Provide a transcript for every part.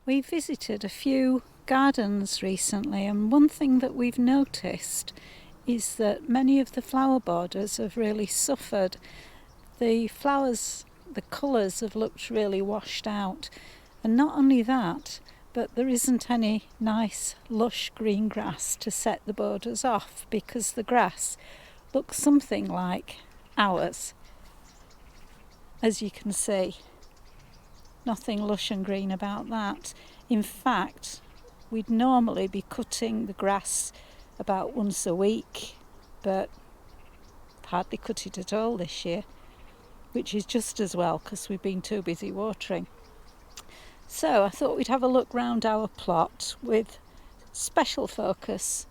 We visited a few gardens recently, and one thing that we've noticed is that many of the flower borders have really suffered. The flowers, the colours have looked really washed out, and not only that, but there isn't any nice lush green grass to set the borders off, because the grass looks something like ours. As you can see, nothing lush and green about that. In fact, we'd normally be cutting the grass about once a week, but hardly cut it at all this year, which is just as well because we've been too busy watering. So I thought we'd have a look round our plot with special focus,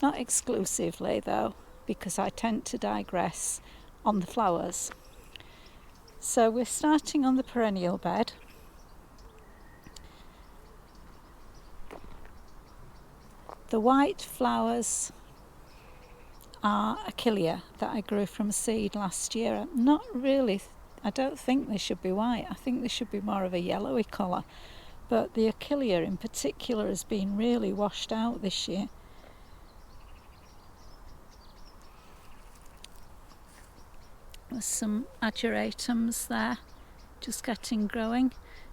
not exclusively though, because I tend to digress, on the flowers. So we're starting on the perennial bed. The white flowers are Achillea that I grew from seed last year. I don't think they should be white. I think they should be more of a yellowy colour. But the Achillea in particular has been really washed out this year. There's some ageratums there, just getting growing.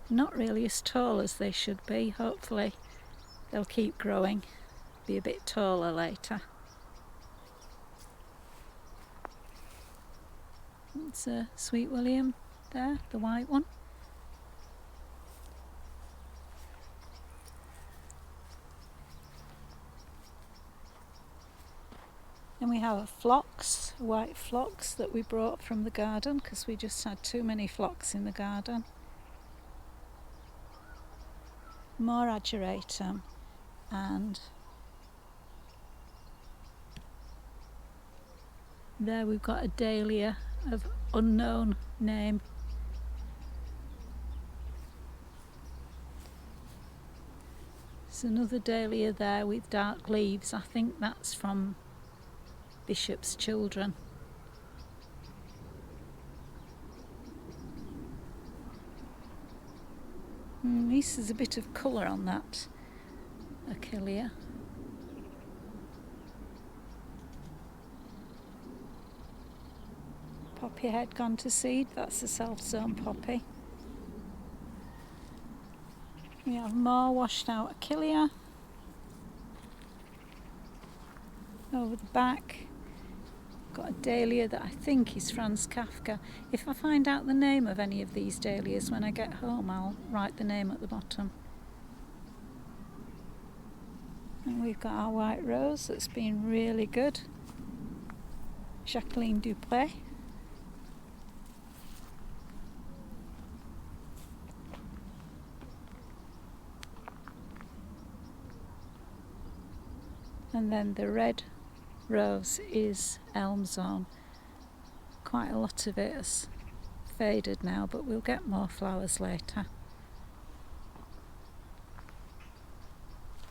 Not really as tall as they should be. Hopefully they'll keep growing, be a bit taller later. It's a Sweet William there, the white one. Then we have a phlox, a white phlox that we brought from the garden because we just had too many phlox in the garden. More ageratum, and there we've got a dahlia of unknown name. There's another dahlia there with dark leaves. I think that's from Bishop's Children. At least there's a bit of colour on that Achillea. Poppy head gone to seed, that's a self-sown poppy. We have more washed out Achillea. Over the back, got a dahlia that I think is Franz Kafka. If I find out the name of any of these dahlias when I get home, I'll write the name at the bottom. And we've got our white rose that's been really good. Jacqueline Dupré. And then the red rose is Elm Zone. Quite a lot of it has faded now, but we'll get more flowers later.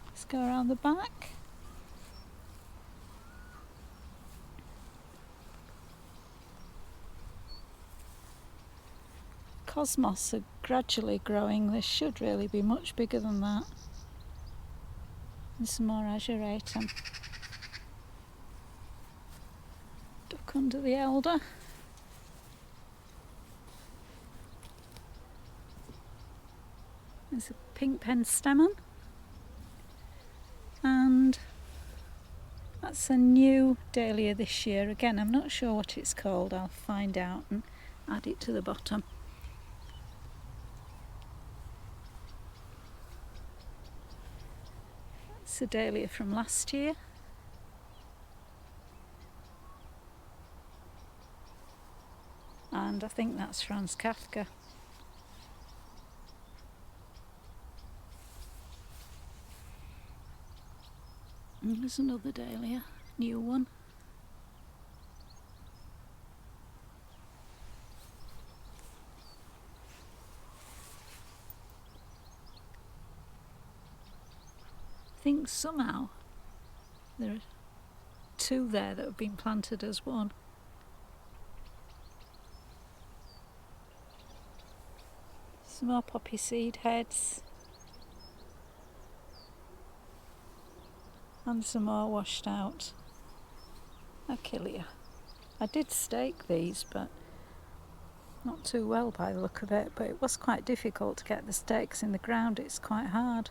Let's go around the back. Cosmos are gradually growing. They should really be much bigger than that. And some more ageratum. Duck under the elder. There's a pink penstemon. And that's a new dahlia this year. Again, I'm not sure what it's called. I'll find out and add it to the bottom. It's a dahlia from last year. And I think that's Franz Kafka. And there's another dahlia, new one. I think somehow there are two there that have been planted as one. Some more poppy seed heads. And some more washed out Achillea. I did stake these, but not too well by the look of it, but it was quite difficult to get the stakes in the ground. It's quite hard.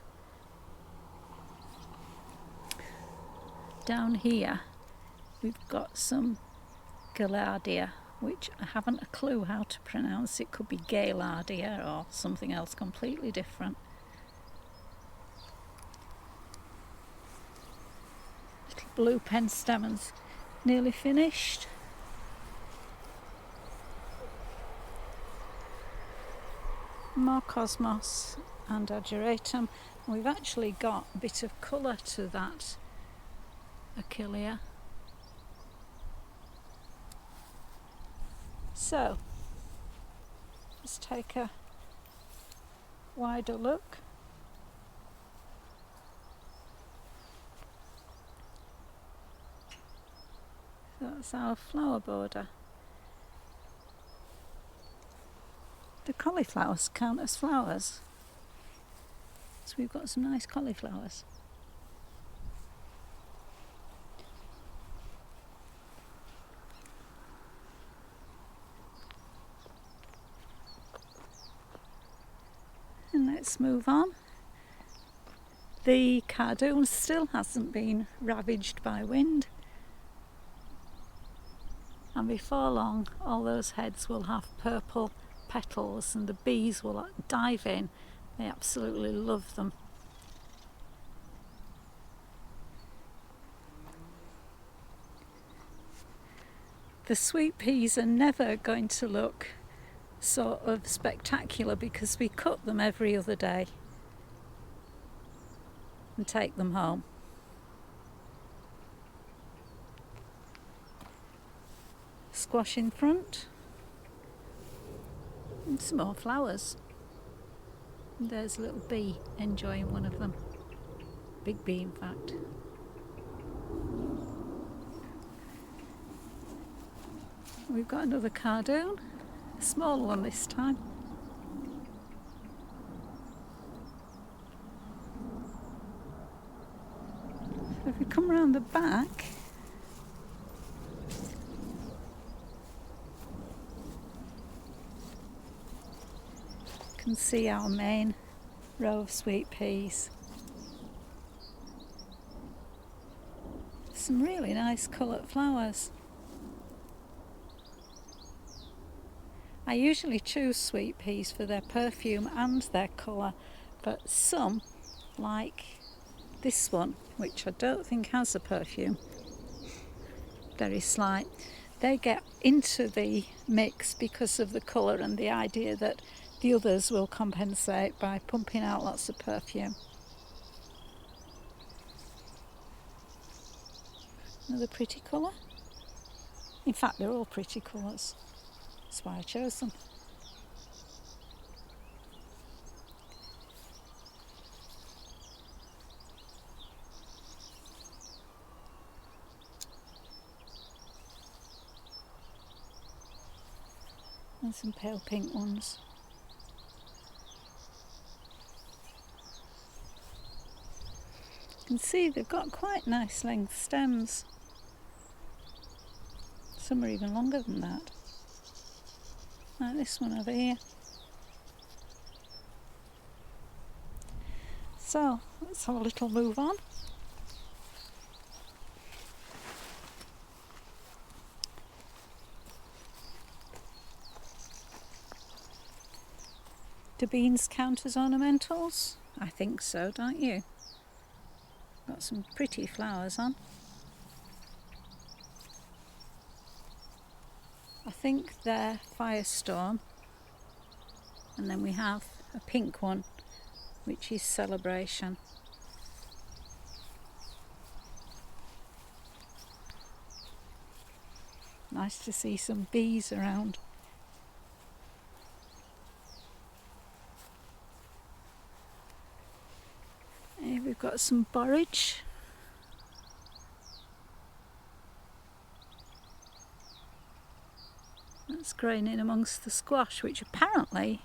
Down here we've got some Gaillardia, which I haven't a clue how to pronounce. It could be Gaillardia or something else completely different. Little blue penstemons nearly finished. More cosmos and ageratum. We've actually got a bit of colour to that Achillea. So let's take a wider look. That's our flower border. The cauliflowers count as flowers. So we've got some nice cauliflowers. And let's move on. The cardoon still hasn't been ravaged by wind. And before long, all those heads will have purple petals and the bees will dive in. They absolutely love them. The sweet peas are never going to look sort of spectacular because we cut them every other day and take them home. Squash in front and some more flowers. And there's a little bee enjoying one of them. Big bee, in fact. We've got another cardoon, a small one this time. So if we come round the back, you can see our main row of sweet peas. Some really nice coloured flowers. I usually choose sweet peas for their perfume and their colour, but some, like this one, which I don't think has a perfume, very slight, they get into the mix because of the colour and the idea that the others will compensate by pumping out lots of perfume. Another pretty colour. In fact, they're all pretty colours. That's why I chose them. And some pale pink ones. You can see they've got quite nice length stems. Some are even longer than that. Like this one over here. So let's have a little move on. Do beans count as ornamentals? I think so, don't you? Got some pretty flowers on. I think they're Firestorm, and then we have a pink one which is Celebration. Nice to see some bees around. Here we've got some borage. That's growing in amongst the squash, which apparently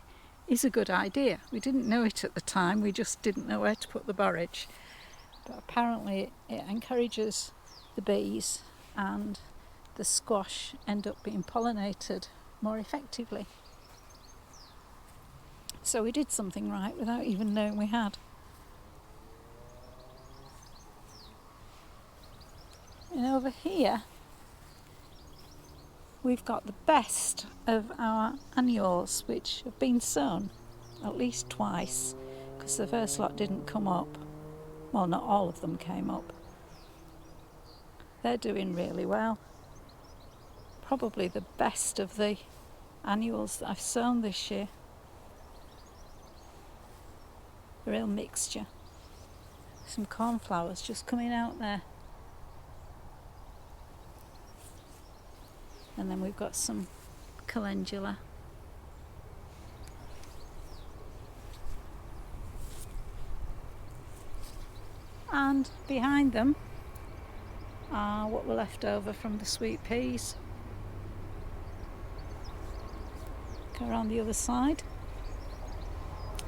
is a good idea. We didn't know it at the time, we just didn't know where to put the borage. but apparently it encourages the bees, and the squash end up being pollinated more effectively. So we did something right without even knowing we had. And over here we've got the best of our annuals, which have been sown at least twice, because the first lot didn't come up. Well, not all of them came up. They're doing really well. Probably the best of the annuals that I've sown this year. A real mixture. Some cornflowers just coming out there. And then we've got some calendula. And behind them are what were left over from the sweet peas. Go around the other side.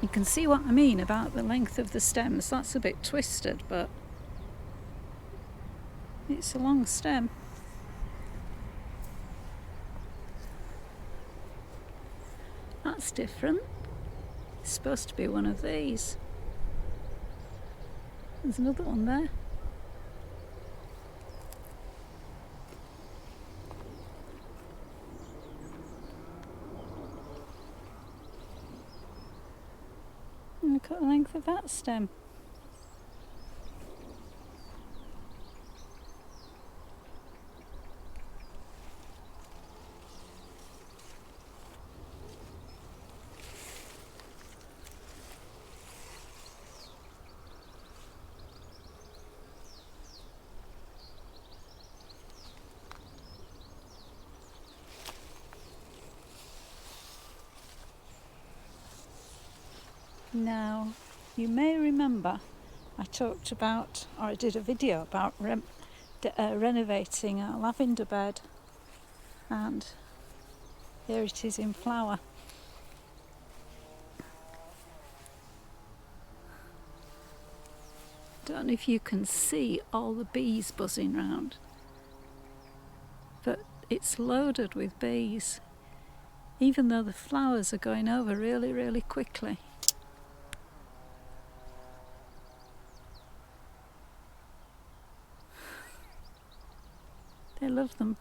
You can see what I mean about the length of the stems. That's a bit twisted, but it's a long stem. That's different. It's supposed to be one of these. There's another one there. And look at the length of that stem. Now, you may remember I talked about, or I did a video about renovating our lavender bed, and here it is in flower. Don't know if you can see all the bees buzzing round, but it's loaded with bees, even though the flowers are going over really, really quickly. They love them.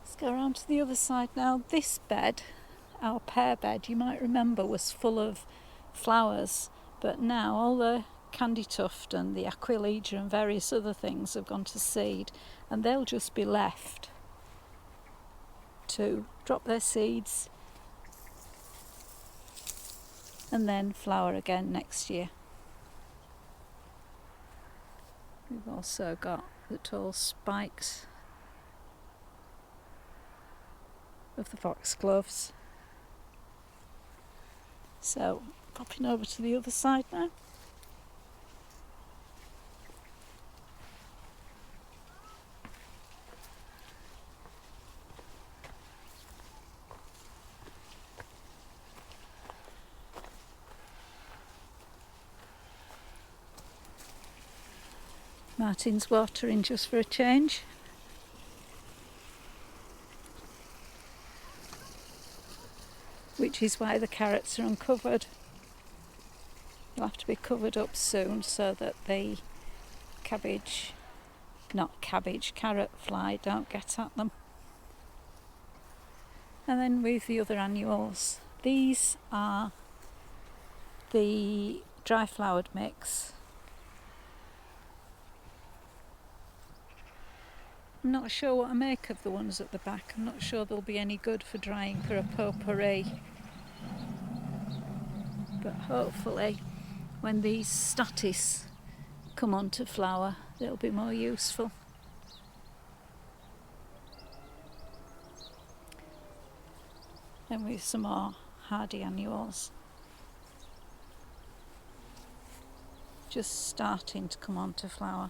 Let's go around to the other side now. This bed, our pear bed, you might remember was full of flowers, but now all the candy tuft and the aquilegia and various other things have gone to seed, and they'll just be left to drop their seeds and then flower again next year. We've also got the tall spikes of the foxgloves. So, popping over to the other side now. Martin's watering just for a change. Which is why the carrots are uncovered. They'll have to be covered up soon so that the carrot fly don't get at them. And then with the other annuals, these are the dry flowered mix. I'm not sure what I make of the ones at the back. I'm not sure they'll be any good for drying for a potpourri. But hopefully when these statice come onto flower, they'll be more useful. Then with some more hardy annuals. just starting to come on to flower.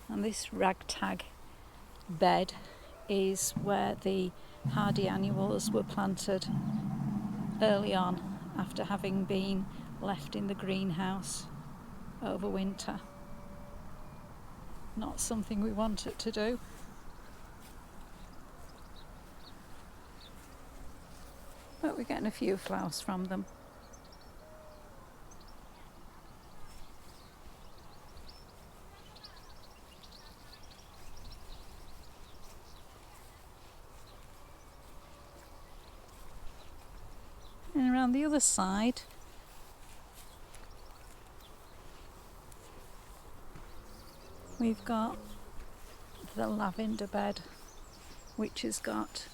And this ragtag bed is where the hardy annuals were planted early on after having been left in the greenhouse over winter. Not something we wanted to do. But we're getting a few flowers from them. And around the other side, we've got the lavender bed, which has got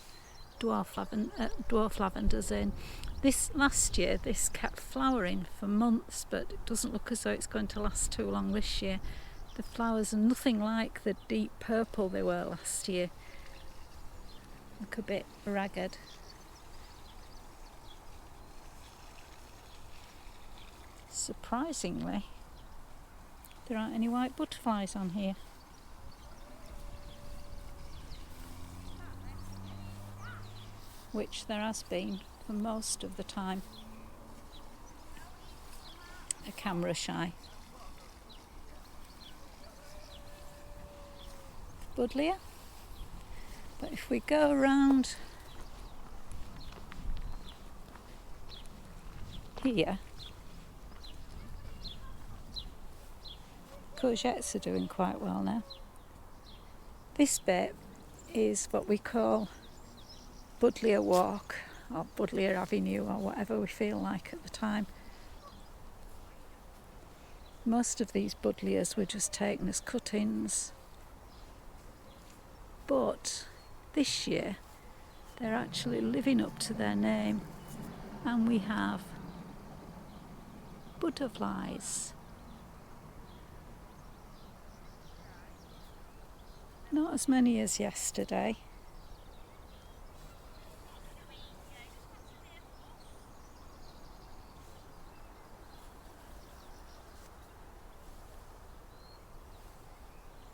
dwarf lavenders in. This last year, this kept flowering for months, but it doesn't look as though it's going to last too long this year. The flowers are nothing like the deep purple they were last year. Look a bit ragged. Surprisingly, there aren't any white butterflies on here. Which there has been for most of the time. They're camera shy. Buddleia. But if we go around here, courgettes are doing quite well now. This bit is what we call Buddleia Walk or Buddleia Avenue or whatever we feel like at the time. Most of these Buddleias were just taken as cuttings, but this year they're actually living up to their name, and we have butterflies. Not as many as yesterday.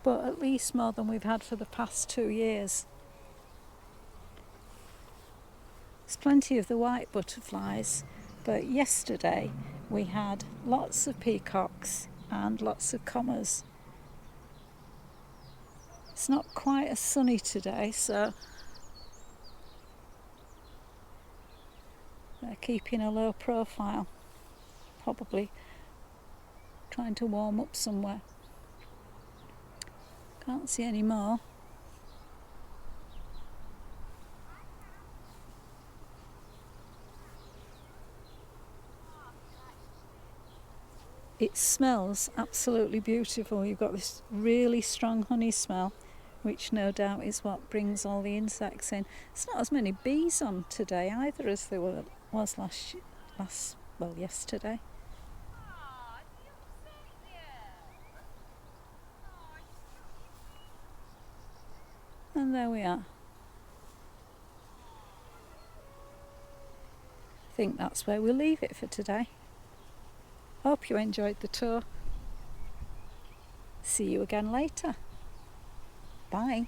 But at least more than we've had for the past 2 years. There's plenty of the white butterflies, but yesterday we had lots of peacocks and lots of commas. It's not quite as sunny today, so they're keeping a low profile, probably trying to warm up somewhere. Can't see any more. It smells absolutely beautiful. You've got this really strong honey smell, which no doubt is what brings all the insects in. There's not as many bees on today either as there was yesterday. And there we are. I think that's where we'll leave it for today. Hope you enjoyed the tour. See you again later. Bye.